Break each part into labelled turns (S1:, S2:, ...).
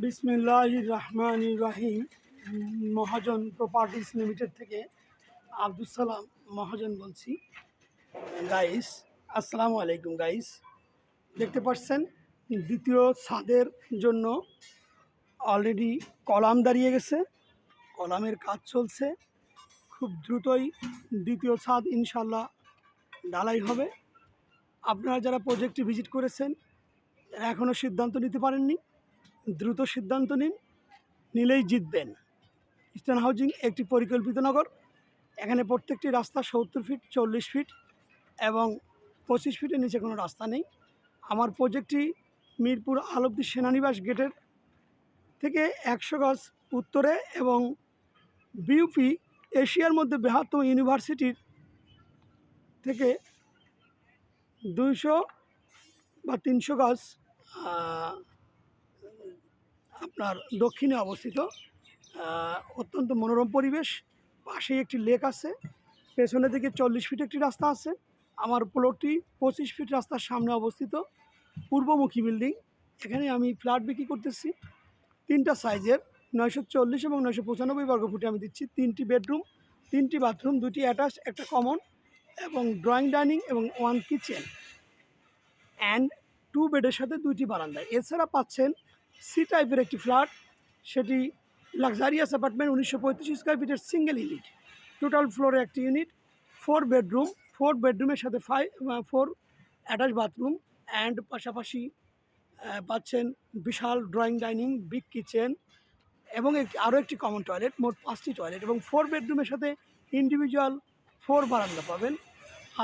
S1: বিসমিল্লাহির রহমানির রহিম। মহাজন properties limited থেকে আব্দুল সালাম মহাজন বলছি। গাইস, আসসালামু আলাইকুম গাইস। দেখতে পাচ্ছেন দ্বিতীয় ছাদের জন্য অলরেডি কলাম দাঁড়িয়ে গেছে, কলামের কাজ চলছে। খুব দ্রুতই দ্বিতীয় ছাদ ইনশাল্লাহ ঢালাই হবে। আপনারা যারা প্রজেক্টটি ভিজিট করেছেন তারা এখনও সিদ্ধান্ত নিতে পারেননি, দ্রুত সিদ্ধান্ত নিলেই জিতবেন। ইস্টার্ন হাউজিং একটি পরিকল্পিত নগর। এখানে প্রত্যেকটি রাস্তা 70 ফিট, 40 ফিট এবং 25 ফিটের নিচে কোনো রাস্তা নেই। আমার প্রজেক্টটি মিরপুর আলবদি সেনানিবাস গেটের থেকে 100 গজ উত্তরে এবং বিউপি এশিয়ার মধ্যে বৃহত্তম ইউনিভার্সিটির থেকে 200 বা 300 গজ আপনার দক্ষিণে অবস্থিত। অত্যন্ত মনোরম পরিবেশ, পাশেই একটি লেক আছে, পেছনের দিকে 40 ফিট একটি রাস্তা আছে। আমার প্লটটি 25 ফিট রাস্তার সামনে অবস্থিত, পূর্বমুখী বিল্ডিং। এখানে আমি ফ্ল্যাট বিক্রি করতেছি 3টা সাইজের, 940 এবং 995 বর্গফুটে আমি দিচ্ছি। 3টি বেডরুম, 3টি বাথরুম, 2টি অ্যাটাচ, একটা কমন এবং ড্রয়িং ডাইনিং এবং 1 কিচেন অ্যান্ড 2 বেডের সাথে 2টি বারান্দা। এছাড়া পাচ্ছেন সি টাইপের একটি ফ্ল্যাট, সেটি লাক্সারিয়াস অ্যাপার্টমেন্ট, 1935 স্কোয়ার ফিটের সিঙ্গেল ইউনিট, টোটাল ফ্লোরে একটি ইউনিট, 4 বেডরুম, 4 বেডরুমের সাথে 4 অ্যাটাচ বাথরুম অ্যান্ড পাশাপাশি পাচ্ছেন বিশাল ড্রয়িং ডাইনিং, বিগ কিচেন এবং আরও একটি কমন টয়লেট, মোট 5টি টয়লেট এবং 4 বেডরুমের সাথে ইন্ডিভিজুয়াল 4 বারান্দা পাবেন।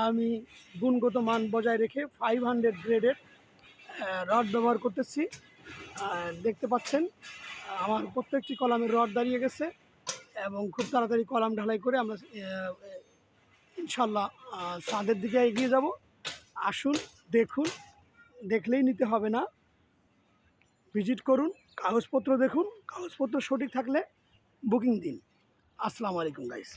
S1: আমি গুণগত মান বজায় রেখে 500 গ্রেডের রড ব্যবহার করতেছি। দেখতে পাচ্ছেন আমার প্রত্যেকটি কলামের রড দাঁড়িয়ে গেছে এবং খুব তাড়াতাড়ি কলাম ঢালাই করে আমরা ইনশাল্লাহ ছাদের দিকে এগিয়ে যাব। আসুন, দেখুন, দেখলেই নিতে হবে না, ভিজিট করুন, কাগজপত্র দেখুন, কাগজপত্র সঠিক থাকলে বুকিং দিন। আসসালামু আলাইকুম গাইস।